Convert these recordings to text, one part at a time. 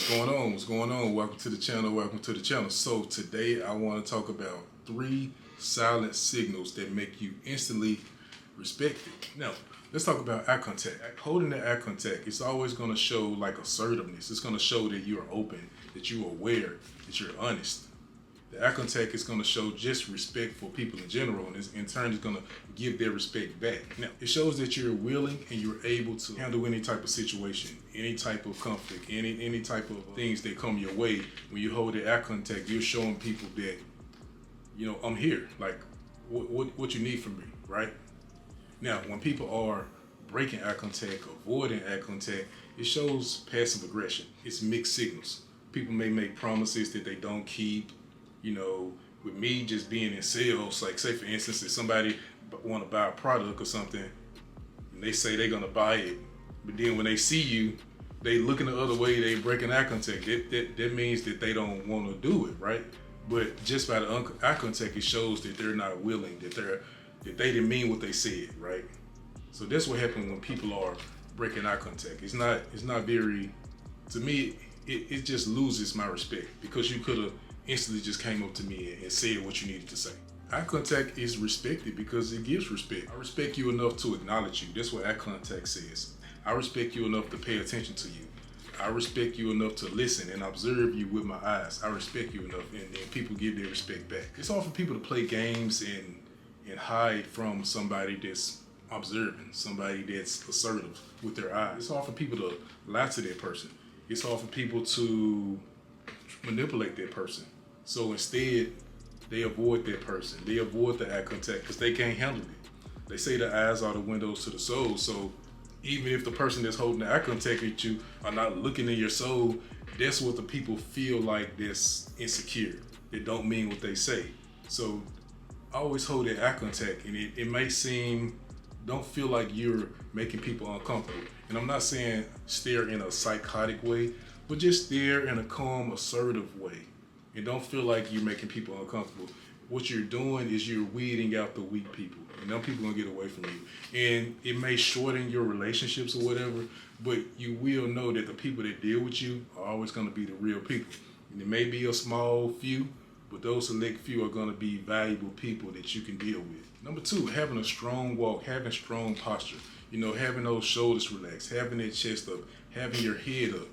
What's going on? What's going on? Welcome to the channel. Welcome to the channel. So today I want to talk about 3 silent signals that make you instantly respected. Now, let's talk about eye contact. Holding the eye contact, it's always going to show like assertiveness. It's going to show that you're open, that you're aware, that you're honest. The eye contact is going to show just respect for people in general, and in turn is going to give their respect back. Now, it shows that you're willing and you're able to handle any type of situation, any type of conflict, any type of things that come your way. When you hold the eye contact, you're showing people that, you know, I'm here. Like, what you need from me, right? Now, when people are breaking eye contact, avoiding eye contact, it shows passive aggression. It's mixed signals. People may make promises that they don't keep. You know, with me just being in sales, like say for instance, if somebody want to buy a product or something, and they say they're gonna buy it, but then when they see you, they looking the other way, they breaking eye contact. That means that they don't want to do it, right? But just by the eye contact, it shows that they're not willing, that they didn't mean what they said, right? So that's what happens when people are breaking eye contact. It's not very, to me, it just loses my respect, because you could have instantly just came up to me and said what you needed to say. Eye contact is respected because it gives respect. I respect you enough to acknowledge you. That's what eye contact says. I respect you enough to pay attention to you. I respect you enough to listen and observe you with my eyes. I respect you enough, and people give their respect back. It's all for people to play games and hide from somebody that's observing, somebody that's assertive with their eyes. It's all for people to lie to that person. It's all for people to manipulate that person. So instead, they avoid that person. They avoid the eye contact because they can't handle it. They say the eyes are the windows to the soul. So even if the person that's holding the eye contact with you are not looking in your soul, that's what the people feel like that's insecure. They don't mean what they say. So always hold that eye contact, and it may seem, don't feel like you're making people uncomfortable. And I'm not saying stare in a psychotic way, but just stare in a calm, assertive way. And don't feel like you're making people uncomfortable. What you're doing is you're weeding out the weak people, and them people gonna get away from you. And it may shorten your relationships or whatever, but you will know that the people that deal with you are always gonna be the real people. And it may be a small few, but those select few are gonna be valuable people that you can deal with. Number 2, having a strong walk, having strong posture. You know, having those shoulders relaxed, having that chest up, having your head up.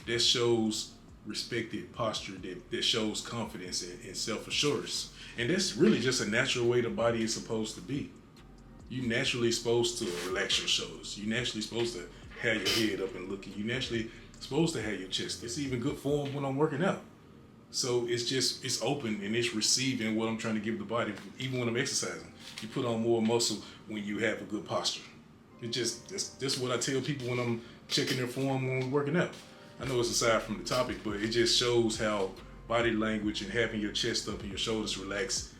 That shows respected posture, that shows confidence and self-assurance. And that's really just a natural way the body is supposed to be. You naturally supposed to relax your shoulders. You naturally supposed to have your head up and looking. You naturally supposed to have your chest. It's even good form when I'm working out. So it's open and it's receiving what I'm trying to give the body, even when I'm exercising. You put on more muscle when you have a good posture. That's what I tell people when I'm checking their form when we're working out. I know it's aside from the topic, but it just shows how body language and having your chest up and your shoulders relaxed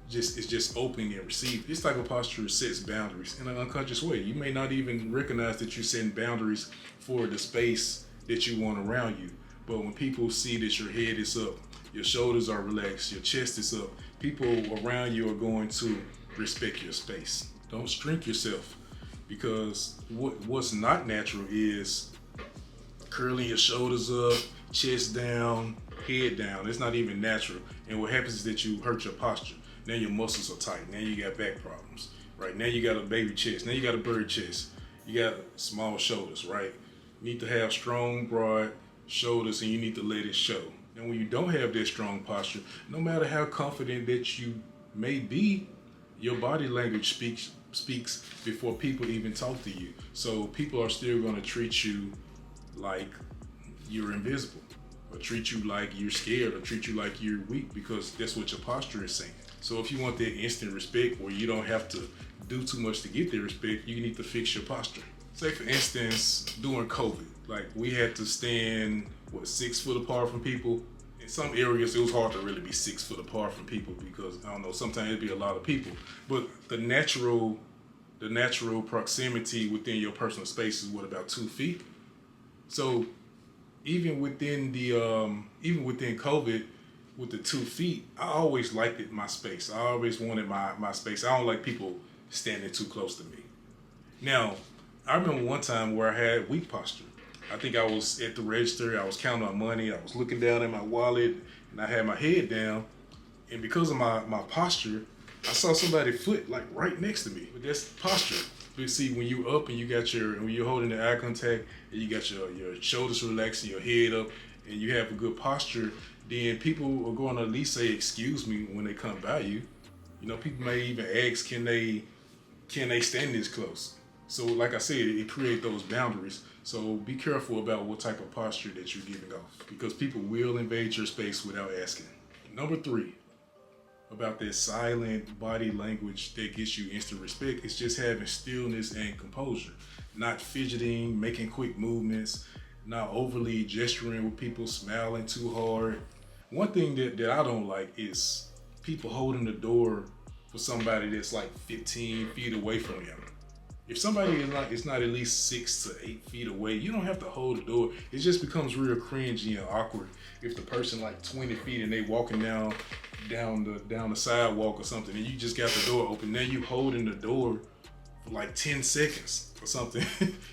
is just open and received. This type of posture sets boundaries in an unconscious way. You may not even recognize that you're setting boundaries for the space that you want around you. But when people see that your head is up, your shoulders are relaxed, your chest is up, people around you are going to respect your space. Don't shrink yourself, because what's not natural is curling your shoulders up, chest down, head down. It's not even natural. And what happens is that you hurt your posture. Now your muscles are tight. Now you got back problems, right? Now you got a baby chest. Now you got a bird chest. You got small shoulders, right? You need to have strong, broad shoulders, and you need to let it show. And when you don't have that strong posture, no matter how confident that you may be, your body language speaks before people even talk to you. So people are still going to treat you like you're invisible, or treat you like you're scared, or treat you like you're weak, because that's what your posture is saying. So if you want that instant respect where you don't have to do too much to get that respect, you need to fix your posture. Say for instance, during COVID, like we had to stand 6 foot apart from people. In some areas it was hard to really be 6 foot apart from people, because I don't know, sometimes it'd be a lot of people. But the natural proximity within your personal space is about 2 feet. So even within COVID, with the 2 feet, I always liked it, my space. I always wanted my space. I don't like people standing too close to me. Now, I remember one time where I had weak posture. I think I was at the register, I was counting my money, I was looking down at my wallet, and I had my head down. And because of my posture, I saw somebody's foot like right next to me. But that's posture. But see, when you up and when you're holding the eye contact and you got your shoulders relaxed and your head up and you have a good posture, then people are going to at least say excuse me when they come by you. You know, people may even ask, can they stand this close? So like I said, it creates those boundaries. So be careful about what type of posture that you're giving off, because people will invade your space without asking. Number 3, about that silent body language that gets you instant respect, is just having stillness and composure. Not fidgeting, making quick movements, not overly gesturing with people, smiling too hard. One thing that I don't like is people holding the door for somebody that's like 15 feet away from them. If somebody is not at least 6 to 8 feet away, you don't have to hold the door. It just becomes real cringy and awkward if the person like 20 feet and they walking down the sidewalk or something, and you just got the door open. Now you holding the door for like 10 seconds or something.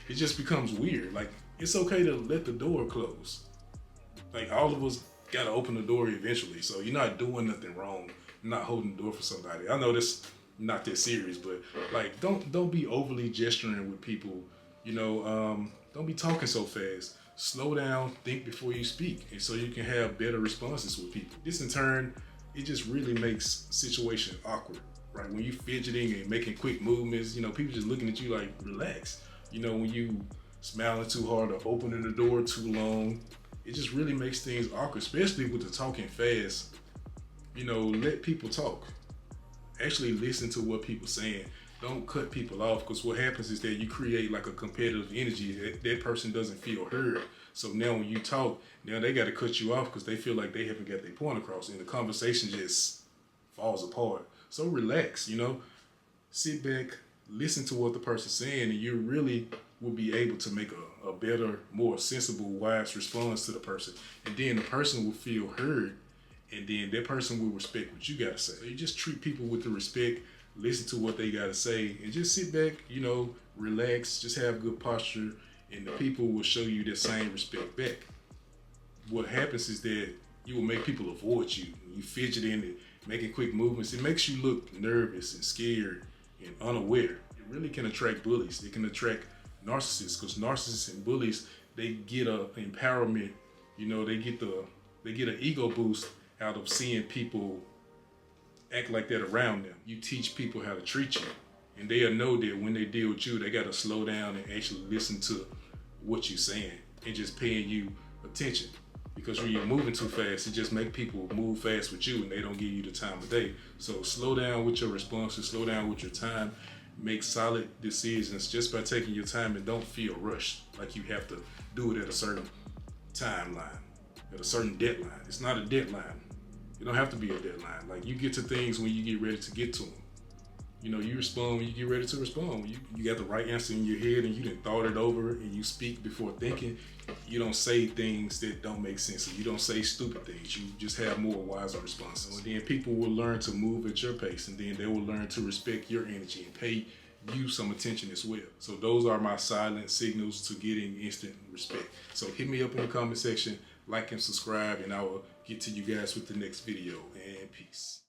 It just becomes weird. Like, it's okay to let the door close. Like, all of us gotta open the door eventually. So you're not doing nothing wrong, not holding the door for somebody. I know this not that serious, but like, don't be overly gesturing with people. You know, don't be talking so fast. Slow down, think before you speak, and so you can have better responses with people. This in turn, it just really makes situation awkward, right? When you fidgeting and making quick movements, you know, people just looking at you like, relax. You know, when you smiling too hard or opening the door too long, it just really makes things awkward, especially with the talking fast. You know, let people talk. Actually listen to what people saying. Don't cut people off, because what happens is that you create like a competitive energy. That person doesn't feel heard. So now when you talk, now they got to cut you off because they feel like they haven't got their point across, and the conversation just falls apart. So relax, you know, sit back, listen to what the person's saying, and you really will be able to make a better, more sensible, wise response to the person. And then the person will feel heard, and then that person will respect what you got to say. So you just treat people with the respect, listen to what they got to say, and just sit back, you know, relax, just have good posture, and the people will show you that same respect back. What happens is that you will make people avoid you. When you fidgeting and making quick movements, it makes you look nervous and scared and unaware. It really can attract bullies. It can attract narcissists, because narcissists and bullies, they get a empowerment, you know, they get an ego boost out of seeing people act like that around them. You teach people how to treat you, and they'll know that when they deal with you, they got to slow down and actually listen to what you're saying and just paying you attention. Because when you're moving too fast, it just make people move fast with you, and they don't give you the time of day. So slow down with your responses, slow down with your time, make solid decisions just by taking your time, and don't feel rushed like you have to do it at a certain timeline, at a certain deadline. It's not a deadline. It don't have to be a deadline. Like, you get to things when you get ready to get to them. You know, you respond when you get ready to respond. When you got the right answer in your head and you done thought it over and you speak before thinking, you don't say things that don't make sense. And you don't say stupid things. You just have more wiser responses. And then people will learn to move at your pace, and then they will learn to respect your energy and pay you some attention as well. So those are my silent signals to getting instant respect. So hit me up in the comment section, like and subscribe, and I will get to you guys with the next video. And peace.